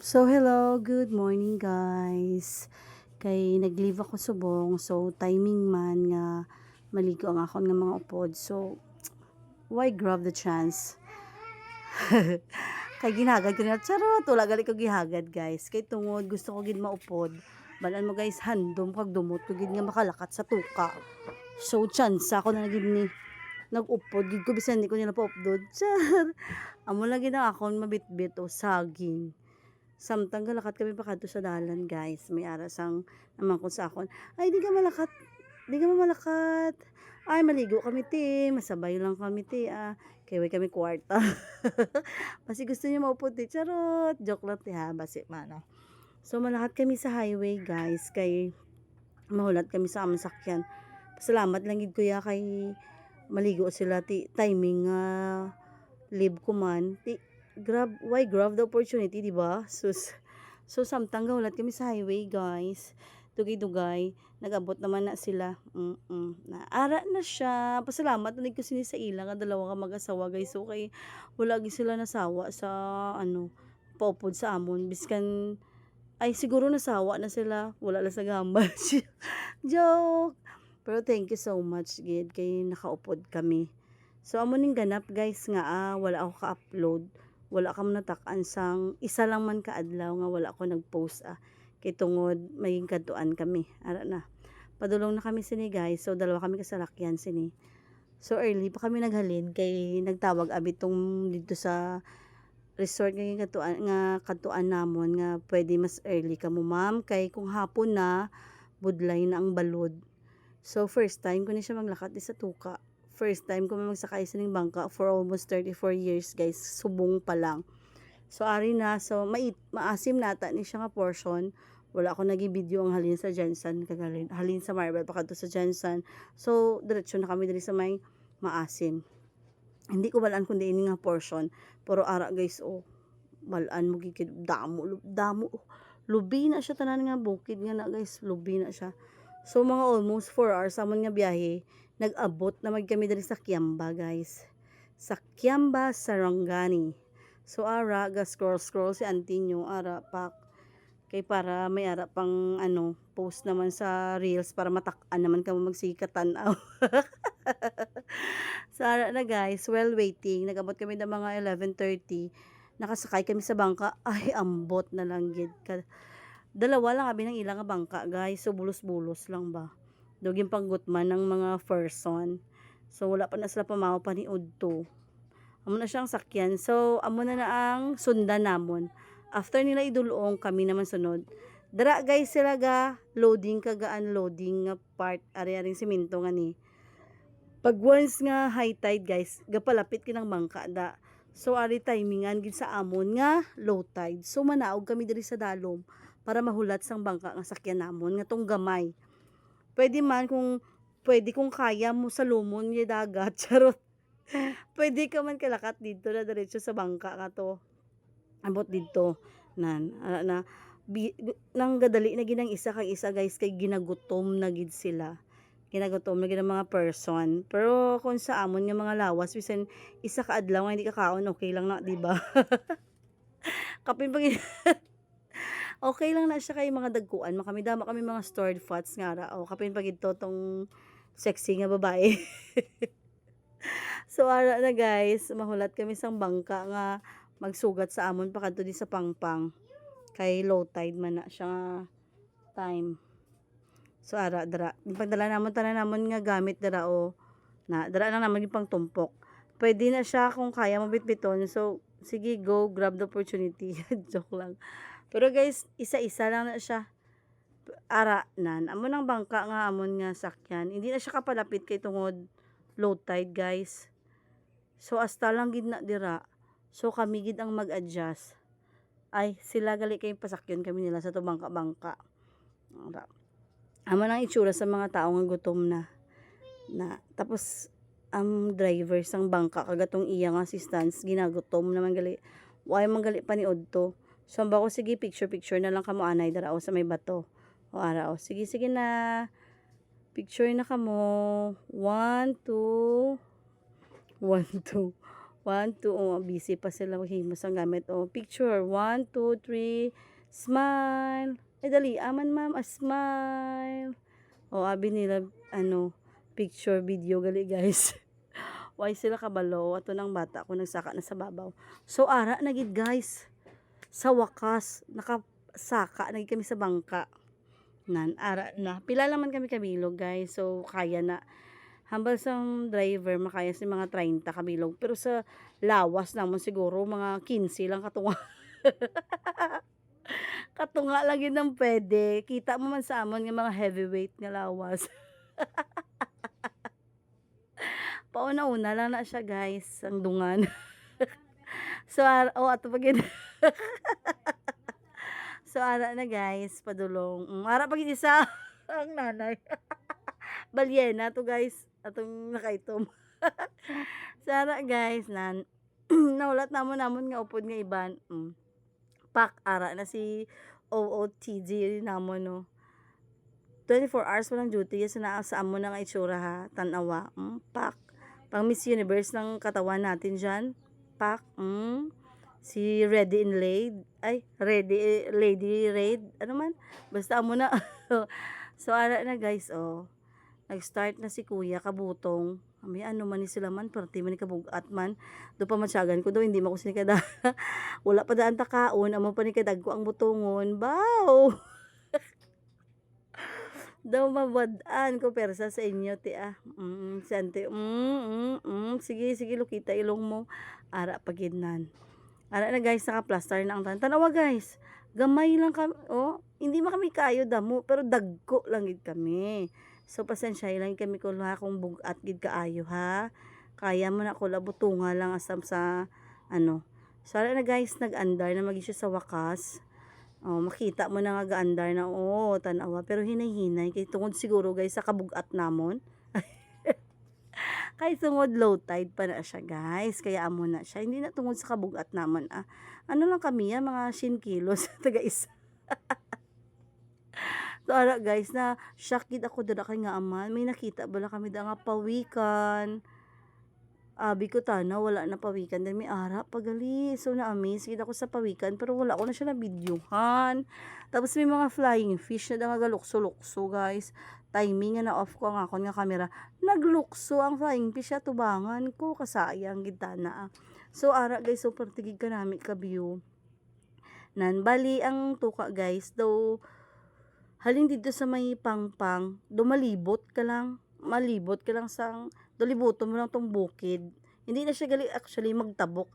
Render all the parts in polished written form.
So, hello, good morning guys. Kay nag-leave ako subong, so timing man nga maligo ang akon nga mga upod. So, why grab the chance? Kay ginagad ko na, charot, wala gali ko gihagad guys. Kay tungod, gusto ko gid maupod. Balan mo guys, handom kag dumot ko gid nga makalakat sa tuka. So, chance ako na gid ni nag-upod gid ko bisan di ko nila pa-upload. Char. Amo lang gid ang akon mabitbit o saging. Samtang galakat kami pa kadto sa dalan guys. May arasang naman ko sa akon. Ay di ka malakat. Di ka malakat. Ay maligo kami ti. Masabay lang kami ti. Kaya way kami kwarta. Basi gusto niyo maupod ti. Charot. Joke lang ti ha. Basi mana. So malakat kami sa highway guys. Kay mahulat kami sa aming sakyan. Pasalamat lang gid kuya kay maligo sila ti timing live ko man. Why grab the opportunity, di ba? So samtang gawlat kami sa highway, guys. Dugay-dugay, nag-abot naman na sila. Naara na siya. Pasalamat na ko sini sa ilang nga dalawa ka mag-asawa, guys. So kay wala gi sila nasawa sa paupod sa amon. Biskan ay siguro nasawa na sila. Wala lang sa gamba. Joke. Pero thank you so much, gid kay nakaupod kami. So amo ning ganap, guys, nga wala ako ka-upload. Wala kam natakan sang isa lang man kaadlaw nga wala ako nag-post kay tungod maging kadtuan kami ara na padulong na kami sini guys, so dalawa kami kasalakyan sini, so early pa kami naghalin kay nagtawag abi tong dito sa resort nga kadtuan namon nga pwede mas early ka mo ma'am kay kung hapon na budlay na ang balod. So first time ko ni siya maglakat sa tuka. First time ko magsakay sa ning bangka for almost 34 years guys. Subong pa lang. So ari na, so maasim nata ni siya nga portion. Wala ako nagi-video ang halin sa Jensen, kagalin halin sa Marble pa kadto sa Jensen. So diretso na kami diri sa may maasim. Hindi ko balaan kundi ini nga portion. Pero ara guys, balaan mo gigid damo. Lubi na siya tanan nga bukid nga na guys, lubi na siya. So mga almost 4 hours amon nga biyahe, nag-abot na kami diri sa Kiamba guys. Sa Kiamba, Sarangani. So ara ga scroll si auntie nyo, ara pak kay para may ara pang post naman sa reels para matak-an naman kamo magsikatan. So ara na guys, while waiting, nag-abot kami ng mga 11:30. Nakasakay kami sa bangka. Ay ambot na lang gid. Dalawa lang kami ng ilang bangka guys, so bulos-bulos lang ba. Duging panggutman ng mga person. So wala pa na sila pamaw pa ni Udto. Amo na siyang sakyan. So amo na ang sundan namon. After nila idulong, kami naman sunod. Dara guys sila ga loading kaga unloading nga part ari-aring semento nga ni. Pag once nga high tide guys, gapalapit kinang bangka da. So ari timingan gid sa amon nga low tide. So manaog kami diri sa dalom para mahulat sang bangka nga sakyan namon nga tong gamay. Pwede man kung kaya mo sa lumon nga dagat, charot. Pwede ka man kalakat dito na diretso sa bangka ka to. Abot dito na nang gadali na ginang isa kag isa guys kay ginagutom na gid sila. Ginagutom na gid ang mga person. Pero kung sa amon nga mga lawas bisan isa ka adlaw nga hindi ka kaon, okay lang na, di ba? Kapin pag okay lang na siya kay mga dagkuan makamidama kami mga stored fats nga ra kapin pag ito tong sexy nga babae. So ara na guys, mahulat kami sang bangka nga magsugat sa amon pa kadto di sa Pangpang kay low tide man na siya nga time. So ara dara pagdala namon tanan namon nga gamit dara na dara lang naman yung pangtumpok. Pwede na siya kung kaya mo bitbiton, so sige go grab the opportunity. Joke lang. Pero guys, isa-isa lang na siya. Ara nan. Amon ang bangka nga amon nga sakyan. Hindi na siya kapalapit kay tungod low tide, guys. So hasta lang gid na dira. So kami gid ang mag-adjust. Ay, sila gali kay pasakyan kami nila sa to bangka-bangka. Ara. Amon ang itsura sa mga tao nga gutom na. Tapos ang driver sang bangka kagatong iya nga assistance ginagutom naman gali. Way man gali pa ni Udto. So ba ko sige picture na lang kamo anay dara sa may bato. Ara sige na. Picture na kamo. 1 2 1 2 1, 2, oh, busy pa sila maghimos ang gamit. Oh, picture. 1, 2, 3, smile. Ay, dali. Aman, ma'am. Smile. Oh, abi nila, picture, video, gali, guys. Why sila kabalo? Ato ng bata ko nagsaka na sa babaw. So, ara, nagid, guys. Sa wakas, nakasaka, nagid kami sa bangka. Ara na. Pila naman kami kabilog, guys. So, kaya na. Hambal sa driver, makaya si mga 30 kabilog. Pero sa lawas naman siguro, mga 15 lang katunga. Katunga lang yun ang pwede. Kita mo man sa amon ng mga heavyweight nga lawas. Pauna-una lang na siya, guys. Ang dungan. So, ato pag So, ara na, guys. Padulong. Ara pag isa ang nanay. Balyena to, guys. Atong nakaitom. Sara, guys, naulat namon nga upod nga iban. Pak ara na si OOTG namon, no. 24 hours pa lang duty yes na sa amo na nga itsura, ha. Tanawa. Pak. Pang Miss Universe ng katawan natin diyan. Pak. Si Ready in Laid. Ay, Lady Raid. Ano man? Basta amo na. So, ara na, guys, oh. Nag-start na si kuya kabutong. May ano man ni sila man, perti man ni kabugat man. Do pa matsyagan ko do, hindi man ko sinikada. Wala pa daan takaon, amo pa ni kadag ko ang butongon. Bow! Daw mabadaan ko persa sa inyo, ti ah. Sante, sige, sige, lukita ilong mo. Ara pagidnan. Ara na, guys, naka-plaster na ang tanawa, guys. Gamay lang kami, oh. Hindi man kami kayo damo, pero dagko lang gid kami. So, pasensya lang kami kung kung bugat gid kaayo, ha. Kaya mo na ko labutunga lang asam sa, So, na, guys, nag-andar na magi siya sa wakas. Oh, makita mo na nga ga-andar na, oh, tanawa. Pero hinay-hinay. Kaya tungod siguro, guys, sa kabugat namon. Kaya tungod low tide pa na siya, guys. Kaya amo na siya. Hindi na tungod sa kabugat namon, ah. Ano lang kami, mga 100 kilos. Taga-isa. So, ara, guys, na shock gid ako dala kay nga aman. May nakita bala kami da nga pawikan. Abi ko tana, wala na pawikan. Dahil may ara, pagali. So, na-amaze gid ako sa pawikan. Pero wala ko na siya na videohan. Tapos may mga flying fish na da nga galukso-lukso, guys. Timing nga na-off ko ang akon nga camera. Naglukso ang flying fish ya tubangan ko. Kasayang gid tana. So, ara, guys, super tigig ka namin ka-view. Bali ang tuka, guys. Though, halin dito sa may pangpang, malibot ka lang sa, libuton mo lang tong bukid. Hindi na siya gali actually magtabok,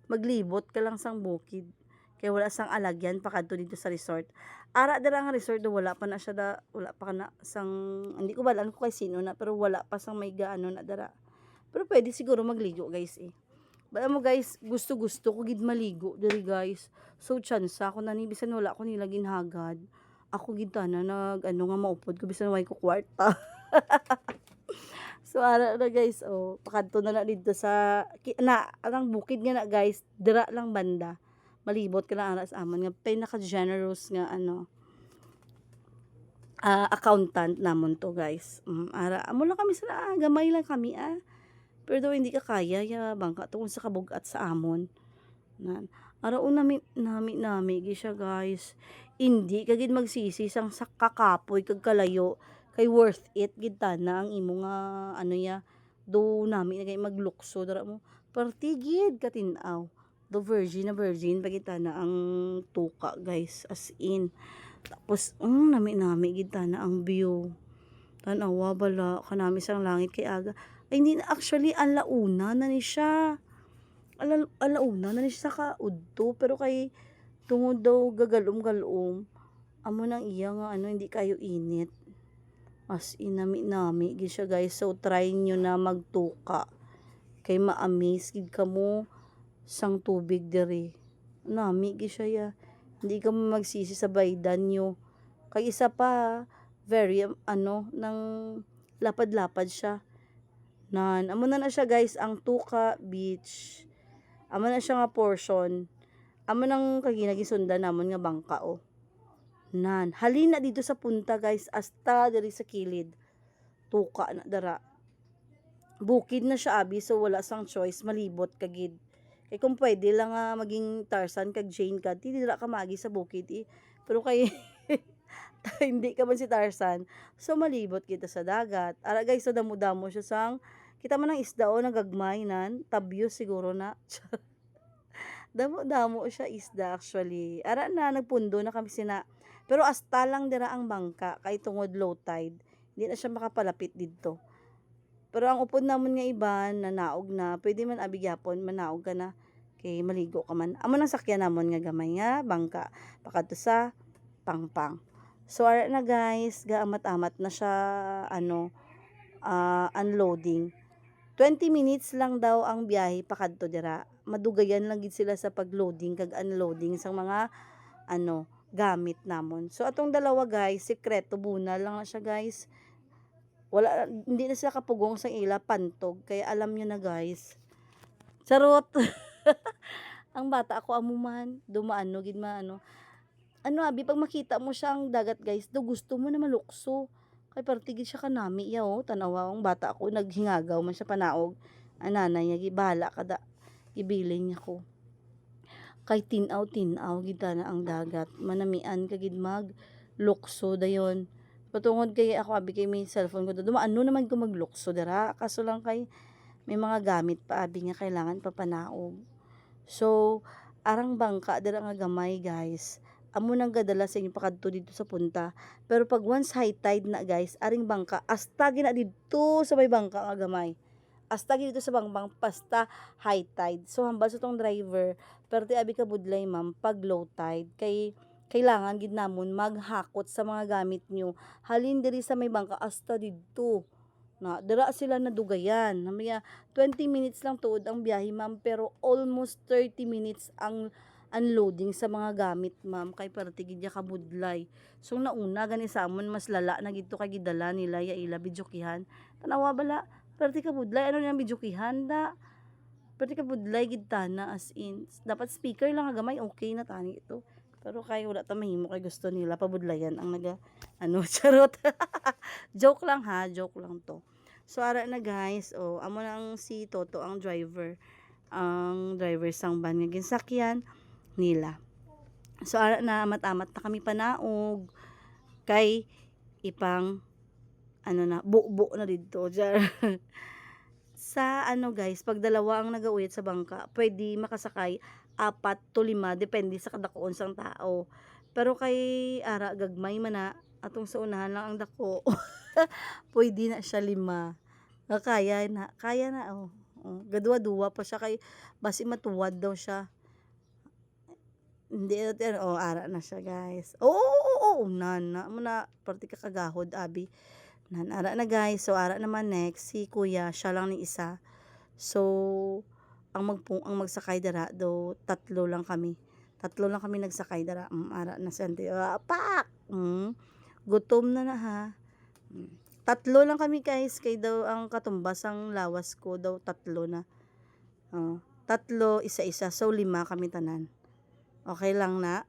maglibot ka lang sang bukid. Kaya wala sang alagyan pa kadto dito sa resort. Ara dira nga resort do wala pa na siya wala pa na sang, hindi ko balaan ko kay sino na, pero wala pa sang may gaano na dara. Pero pwede siguro magligo, guys, eh. Bala mo, guys, gusto ko gid maligo diri, guys. So chance ako na ni bisan wala ko nila ginhagad. Ako gid na nga maupod ko bisan way ko kwarta. So ara na, guys, oh, pakadto na dito sa anang bukid nga na, guys, dira lang banda. Malibot ka lang ara sa amon nga pinaka-generous nga accountant namon to, guys. Ara amo lang kami sa gamay lang kami, pero daw hindi ka kaya ya bangka tungod sa kabugat sa amon. Ara nami gi siya, guys. Hindi ka gid magsisi sang sa kakapoy kag kalayo kay worth it gid na ang imo nga do nami na kay maglukso dara mo partigid katinaw do virgin pagid na ang tuka, guys, as in. Tapos nami gid na ang view tanawa bala kanami sang langit kay aga. Ay, hindi na actually alauna na ni siya. Alauna na ni siya sa kaudto, pero kay tungod daw gagalom amo nang iya nga hindi kayo init, as in nami gid siya, guys. So try nyo na magtuka kay ma-amaze gid kamo sang tubig diri. Nami gid siya ya, hindi ka magsisi sa baydan nyo. Kay isa pa very nang lapad-lapad siya. Amo na siya, guys, ang Tuka Beach. Amo na siya nga portion. Amo nang kaginagisundan namon nga bangka, oh. Halina dito sa punta, guys, hasta diri sa kilid. Tuka na dara. bukid na siya abi, so wala sang choice, malibot kagid. Kay kung pwede lang nga maging Tarzan kag Jane ka, di dira ka magi sa bukid eh. Pero kay hindi ka man si Tarzan, so malibot kita sa dagat. Ara guys, so damo-damo siya sang kita man ang isda o nagagmay nan, tabyo siguro na. Damo-damo siya isda actually. Ara na nagpundo na kami sina. Pero asta lang dira ang bangka kay tungod low tide. Hindi na siya makapalapit didto. Pero ang upod namon nga iban na naog na, pwede man abi gyapon manaog ka na kay maligo ka man. Amo nang sakyan namon nga gamay nga bangka pakadto sa Pangpang. So ara na guys, gaamat-amat na siya unloading. 20 minutes lang daw ang biyahe pakadto dira. Madugayan lang gid sila sa pagloading kag unloading sang mga gamit namon. So atong dalawa guys, sekreto bunal lang na siya guys. Wala, hindi na sila kapugong sa ila pantog, kaya alam nyo na guys. Charot. Ang bata ako amuman dumaan no gid abi pag makita mo siya ang dagat guys, do gusto mo na malukso. Kay partigid siya kanami yaw, tanawa ang bata ako naghingagaw man siya panaog. Ananay niya gibala kada gibilin niya ko. Kay tinaw gid na ang dagat, manamian kagid mag lukso dayon. Patungod kay ako abi kay may cellphone ko dumaan no naman ko maglukso dara, kaso lang kay may mga gamit pa abi nga kailangan papanaog. So arang bangka dira nga gamay guys, amo nang gadala sa inyo pakadto dito sa punta. Pero pag once high tide na guys, aring bangka asta gina dito sa may bangka nga gamay, asta dito sa bangbang pasta high tide. So hambal sa tong driver, perti abi ka budlay ma'am pag low tide kay kailangan gid namon maghakot sa mga gamit nyo. Halin diri sa may bangka asta didto. Na dira sila nadugayan. Namaya 20 minutes lang tuod ang biyahe ma'am, pero almost 30 minutes ang unloading sa mga gamit ma'am, kay perti gid ya kabudlay. So nauna gani sa amon mas lala na gid to kay gidala nila ya ila bidyokihan. Tanawa bala, perti kabudlay ano nang bidyokihan da. Perti kabudlay gid tana as in. Dapat speaker lang nga gamay, okay na tani ito. Pero kay wala ta mahimo kay gusto nila pabudlayan ang charot. Joke lang ha, joke lang to. So ara na guys, amo nang si Toto ang driver. Ang driver sang van nga ginsakyan nila. So ara na amat-amat na kami panaog kay ipang bubo na didto. Sa guys, pag dalawa ang nagauyat sa bangka, pwede makasakay 4 to 5 depende sa kadakuon sang tao. Pero kay ara gagmay man na atong sa unahan lang ang dako. Pwede na siya 5. Kaya na gadwa-duwa pa siya kay basi matuwad daw siya. Hindi ara na siya guys. Nana mo na parte ka kagahod abi. Ara na guys. So ara naman next si kuya, siya lang ni isa. So ang magsakay dara do 3 lang kami. 3 lang kami nagsakay dara. Ara na sante. Gutom na ha. 3 lang kami guys, kay daw ang katumbas ang lawas ko daw 3 na. 3 isa-isa, so 5 kami tanan. Okay lang na.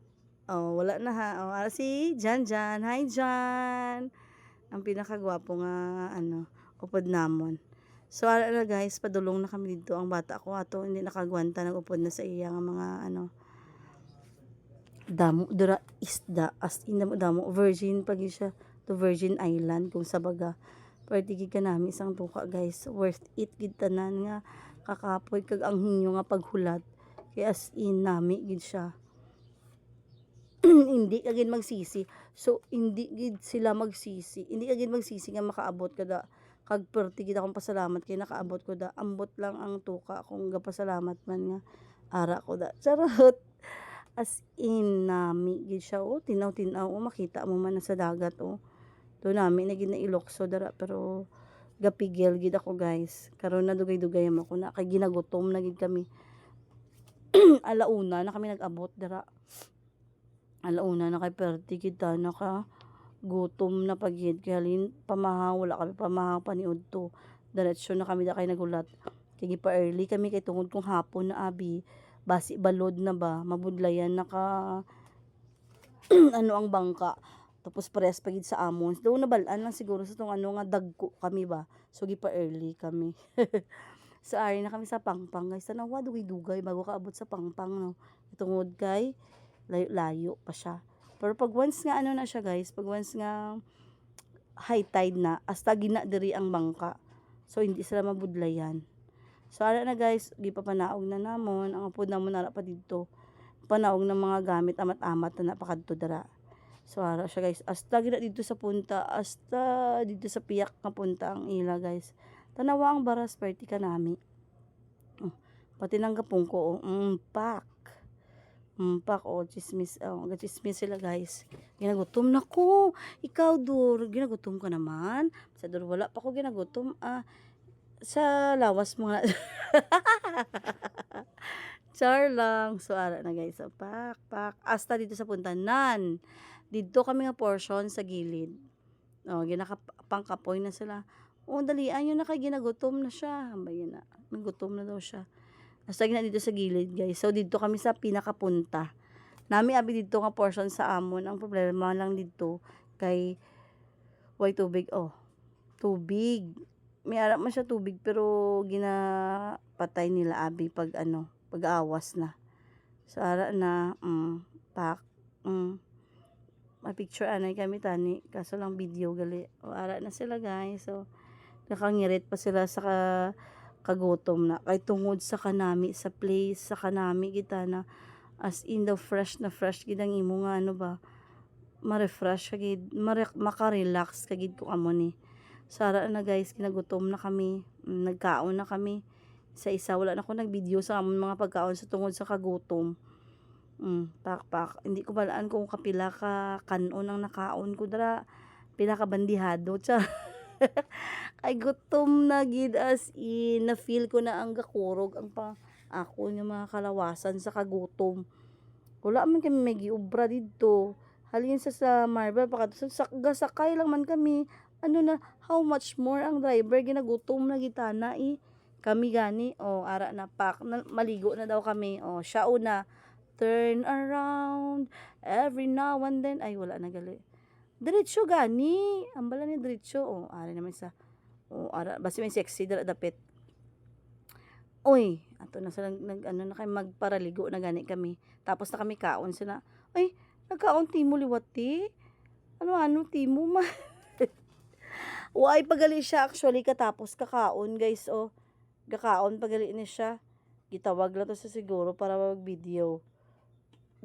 Wala na ha. Si Jan. Hi Jan. Ang pinakagwapo nga upod namon. So ara na guys, padulong na kami dito. Ang bata ko ato hindi nakagwanta, nagupod na sa iya nga mga damo dura isda, as in damo virgin pagi siya to Virgin Island kung sa baga. Pwede gid kanami isang tuka guys, worth it gid tanan nga kakapoy kag ang hinyo nga paghulat. Kaya as in nami gid siya. Hindi ka gid magsisi. So hindi gid sila magsisi. Hindi ka gid magsisi nga makaabot kada kag perti gid akong pasalamat kay nakaabot ko da. Ambot lang ang tuka kung gapasalamat man nga ara ko da. Charot. As in nami gid siya tinaw-tinaw makita mo man na sa dagat to nami na gid na ilokso dara, pero gapigil gid ako guys. Karon na dugay-dugay ako na kay ginagutom na gid kami. Alauna na kami nag-abot dara. Alauna na kay perti gid ta naka gutom na pagyud kay halin pamahaw, wala kami pamahaw paniud to. Diretsyo na kami da kay nagulat. Kay pa early kami kay tungod kung hapon na abi, basi balod na ba, mabudlayan naka ang bangka. Tapos parehas pa gid sa amon. Daw nabalaan lang siguro sa tong ano nga dagko kami ba. So gi pa early kami. So ari na kami sa Pangpang guys. Tanawa dugay-dugay bago kaabot sa Pangpang no. Tungod kay layo-layo pa siya. Pero pag once nga ano na siya guys, pag once nga high tide na, hasta gina diri ang bangka. So hindi sila mabudlayan. So ara na guys, gipapanaog na namon ang upod namon ara pa didto. Panaog ng mga gamit amat-amat na napakadto dira. So ara siya guys, hasta gina dito sa punta, hasta dito sa piyak nga punta ang ila guys. Tanawa ang baras party ka nami. Pati nang gapong ko, pak. Pak, chismis, chismis sila guys. Ginagutom na ko. Ikaw, Dur, ginagutom ka naman. Sa Dur, wala pa ko ginagutom. Sa lawas mo nga. Char lang. So, ara na guys. So, pak. Hasta dito sa puntanan. Dito kami nga portion sa gilid. Ginakapangkapoy na sila. Dalian yun na kay ginagutom na siya. Bayan na. Nagutom na daw siya. Hasta gina dito sa gilid guys. So dito kami sa pinakapunta. Nami abi dito nga portion sa amon. Ang problema lang dito kay way tubig. Tubig. May arap man siya tubig pero ginapatay nila abi pag pag-awas na. So ara na pak may picture anay kami tani kaso lang video gali. Ara na sila guys. So nakangirit pa sila sa kagutom na kay tungod sa kanami sa place sa kanami kita na as in the fresh na fresh gid ang imo nga ma-refresh kagid maka-relax kagid ko amo ni sara na guys kinagutom na kami nagkaon na kami isa wala na ko nag-video sa amon mga pagkaon sa tungod sa kagutom pak hindi ko balaan kung kapila ka kanon ang nakaon ko dira pila ka bandihado ay gutom na gid as in na feel ko na ang gakurog ang ako nga mga kalawasan sa kagutom wala man kami may giubra didto halin sa Marble pakato sa gasakay lang man kami na how much more ang driver ginagutom na gitana kami gani ara na pak maligo na daw kami siya una turn around every now and then ay wala na gali diretso gani ambala ni diretso ari naman sa ara basta may sexy dala dapit oy ato na sa na kay magparaligo na gani kami tapos na kami kaon sila ay nagkaon timo liwati ano timo ma Uay pagali siya actually katapos kakaon guys gakaon pagali ni siya gitawag lang to sa siguro para mag video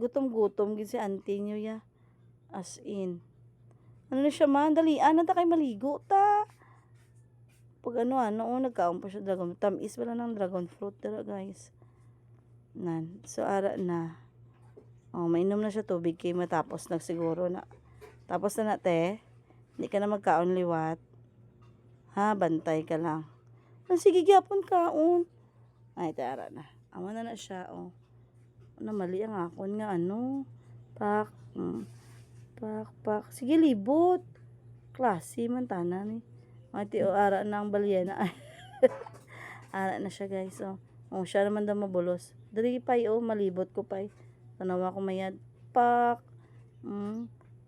gutom gid si auntie niyo ya as in ano na siya man dalian na ta kay maligo ta pag nagkaon pa siya dragon tamis wala ng dragon fruit dira guys so ara na mainom na siya tubig kay matapos nagsiguro na tapos na te hindi ka na magkaon liwat ha bantay ka lang sige gyapon kaon ay tara na amo na siya mali ang akon nga pak pak sige libot klase man tanan mati ara na ang balyena ara na siya guys siya naman daw mabulos diri pay malibot ko pay tanawa ko mayad pak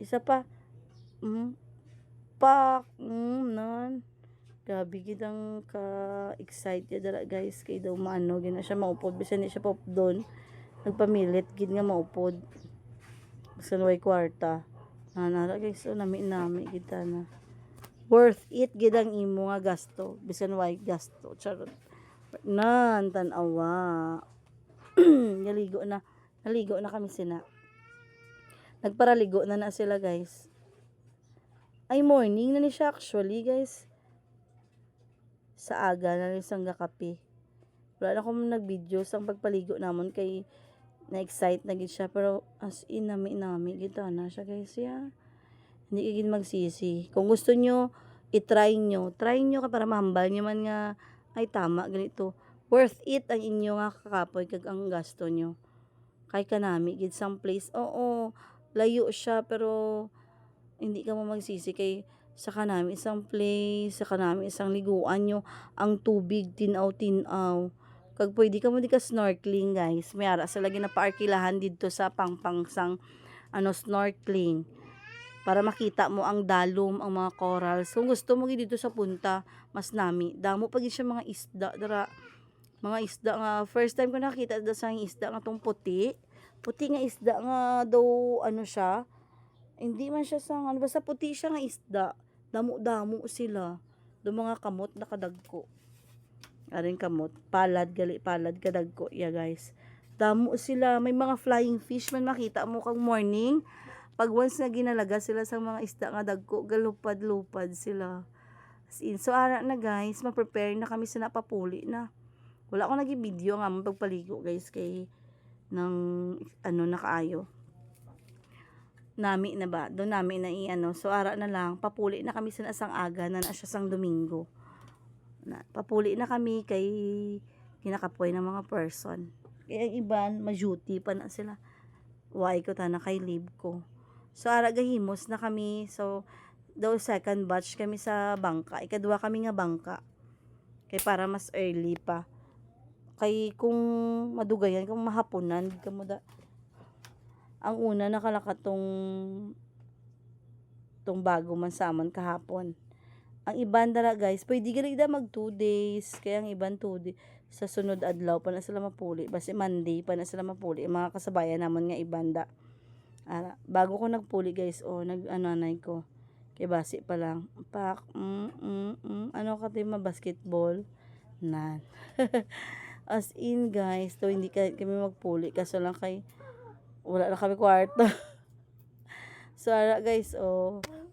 isa pa pak non grabe gid ang ka-excited dara guys kay daw gina siya maupod bisan ni siya pop doon nagpamilit gid nga maupod bisan way kwarta nara guys nami kita na worth it gid ang imo nga gasto bisan way gasto charot nan tan-awa naligo na kami sina nagparaligo na sila guys ay morning na ni siya actually guys sa aga na ni sang gakape wala na akong nag-video sang pagpaligo namon kay na-excite na gid siya pero as in nami gid na siya guys hindi gid magsisi kung gusto nyo try nyo ka para mahambal nyo man nga ay tama ganito worth it ang inyo nga kakapoy kag ang gasto nyo kay kanami gid sang place layo siya pero hindi ka mo magsisi kay sa kanami isang place sa kanami isang liguan nyo ang tubig tinaw kag pwede ka mo di ka snorkeling guys may ara sa lagi na paarkilahan didto sa pangpangsang snorkeling para makita mo ang dalom, ang mga coral. So gusto mo gid dito sa punta, mas nami. Damo pa gid siya mga isda dara. Mga isda nga first time ko nakita da sa isda nga tong puti. Puti nga isda nga daw ano siya. Hindi man siya sang ano basta puti siya nga isda. Damo-damo sila. Do mga kamot nakadagko. Aring kamot, palad gali palad kadagko ya guys. Damo sila, may mga flying fish man makita mo kang morning. Pag once nga ginalaga sila sa mga isda nga dagko, galupad-lupad sila. As in, so ara na guys, ma-prepare na kami sa napapuli na. Wala akong nag-video nga mo pagpaligo guys kay ng ano nakaayo. Nami na ba? Doon nami na i-ano. So ara na lang, papuli na kami sa asang aga na siya sang Domingo. Na, papuli na kami kay kinakapoy ng mga person. Kaya ang iban, ma-duty pa na sila. Why ko ta na kay leave ko. So, ara gahimos na kami. So, daw second batch kami sa bangka. Ikadua kami nga bangka. Kay para mas early pa. Kay kung madugayan, kung mahapunan, kamo da. Ang una nakalakatong tong bago man saman kahapon. Ang iban dara guys, pwede gali da mag 2 days. Kaya ang iban 2 days. Sa sunod adlaw pa na sila mapuli. Basta Monday pa na sila mapuli. Mga kasabayan naman nga ibanda. Bago ko nagpuli guys, nag-ananay ko. Kay basi pa lang. Pak, ano ka tema basketball? Nan. As in guys, to hindi kami magpuli. Kaso lang kay, wala na kami kwarto. So, guys,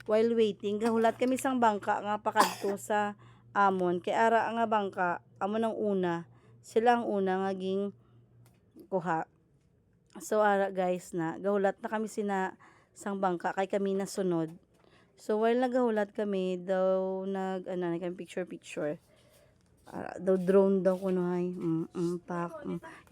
while waiting, gahulat kami sang bangka nga pakadto sa amon. Kay ara nga bangka, amon ang una. Sila ang una nga ging kuha. So, ara guys na, gahulat na kami sina sang bangka, kay kami na sunod. So, while nagahulat kami, daw kami picture. Daw drone daw kuno hay.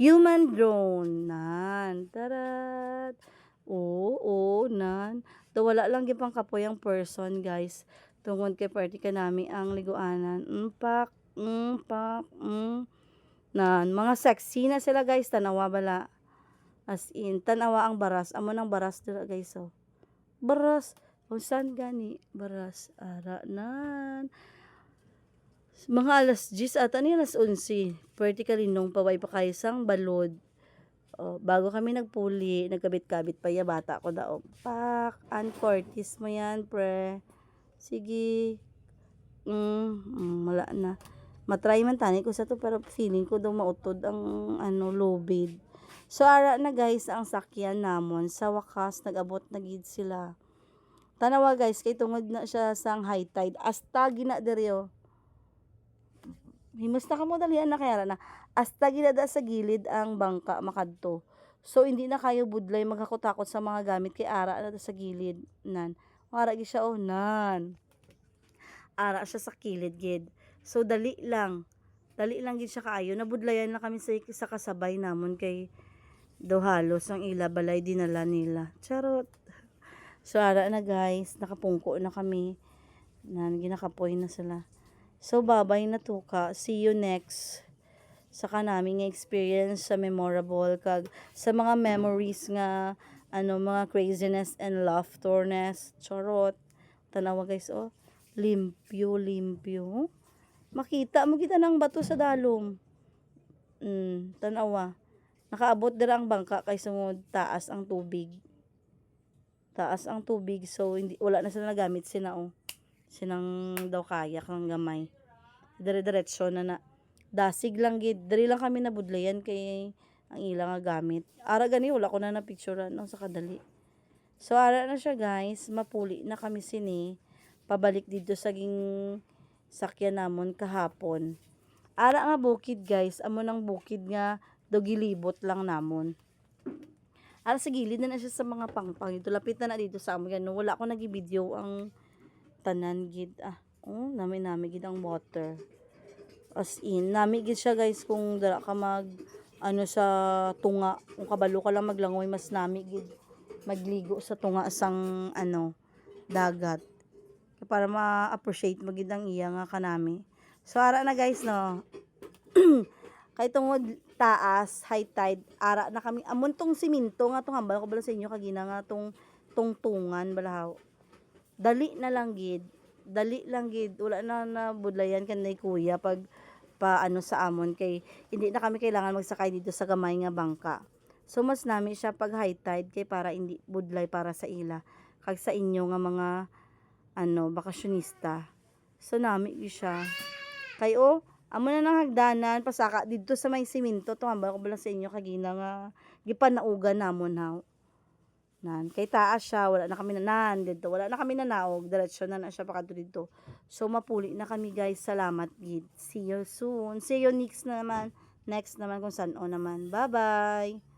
Human drone. Nan. Tarat. Oo, nan. Daw wala lang gipang kapoy ang person, guys. Tungod kay party ka nami ang liguanan. Nan. Mga sexy na sila, guys. Tanawa bala. As in, tanawa ang baras. Amo nang baras dira guys, Baras. O saan gani? Baras. Ara nan. Mga alas 10 ata ni alas 11. Practically nung paway pa kayo sang balod. Bago kami nagpuli, nagkabit-kabit pa ya bata ko daw. Pak, Cortis mo yan, pre. Sige. Wala na. Matry man tani ko sa to pero feeling ko daw mautod ang low bid. So, ara na guys, ang sakyan namon. Sa wakas, nag-abot na gid sila. Tanawa guys, kay tungod na siya sang high tide. Asta gina deryo. Himusta ka mo dalian na kaya na. Asta gina da sa gilid ang bangka makadto. So, hindi na kayo budlay maghakotakot sa mga gamit kay ara na sa gilid. Nan. Ara gid siya nan. Ara siya sa kilid gid. So, dali lang gid siya kaayo. Nabudlayan na kami sa kasabay namon kay do halos ang ila balay dinala nila. Charot. So, ara na guys, nakapungko na kami. Ginakapoy na sila. So, babay na tuka. See you next. Saka namin nga experience sa memorable kag sa mga memories nga mga craziness and laughterness. Charot. Tanawa guys, limpyo. Makita mo kita ng bato sa dalom. Tanawa. Nakaabot dira ang bangka kay sungod taas ang tubig. So wala na sila nagamit sinang daw kayak ng gamay. Dire-diretso na dasig lang gid. Diri lang kami nabudlayan kay ang ilang nga gamit. Ara gani wala ko na picturean sa kadali. So ara na siya guys, mapuli na kami sini. Pabalik dito sa sakyan namon kahapon. Ara nga bukid guys, amo nang bukid nga gilibot lang namon. Ara sa gilid na siya sa mga pangpang. Ito lapit na dito sa amon gano. Wala ko nagi-video ang tanan gid. Nami gid ang water. As in, nami gid siya guys kung dara ka sa tunga. Kung kabalo ka lang maglangoy, mas nami gid magligo sa tunga sang dagat. Para ma-appreciate mo gid ang iya nga kanami. So ara na guys no. Kay tungod taas, high tide, ara na kami. Amon tong siminto nga tong hambal ko bala sa inyo kagina nga tong tungtungan balahaw. dali na lang gid. Dali lang gid. Wala na budlayan kanay kuya pag paano sa amon kay hindi na kami kailangan magsakay dito sa gamay nga bangka. So mas nami siya pag high tide kay para hindi budlay para sa ila kag sa inyo nga mga bakasyonista. So nami gyud siya. Kay amo na nang hagdanan pasaka didto sa may semento tuhambal ko bala sa inyo kagina nga gipanaugan namon haw. Nan kay taas siya wala na kami nanan didto wala na kami nanaog diretso na siya pakadto didto. So mapuli na kami guys, salamat gid. See you soon. See you next naman kung saan naman. Bye bye.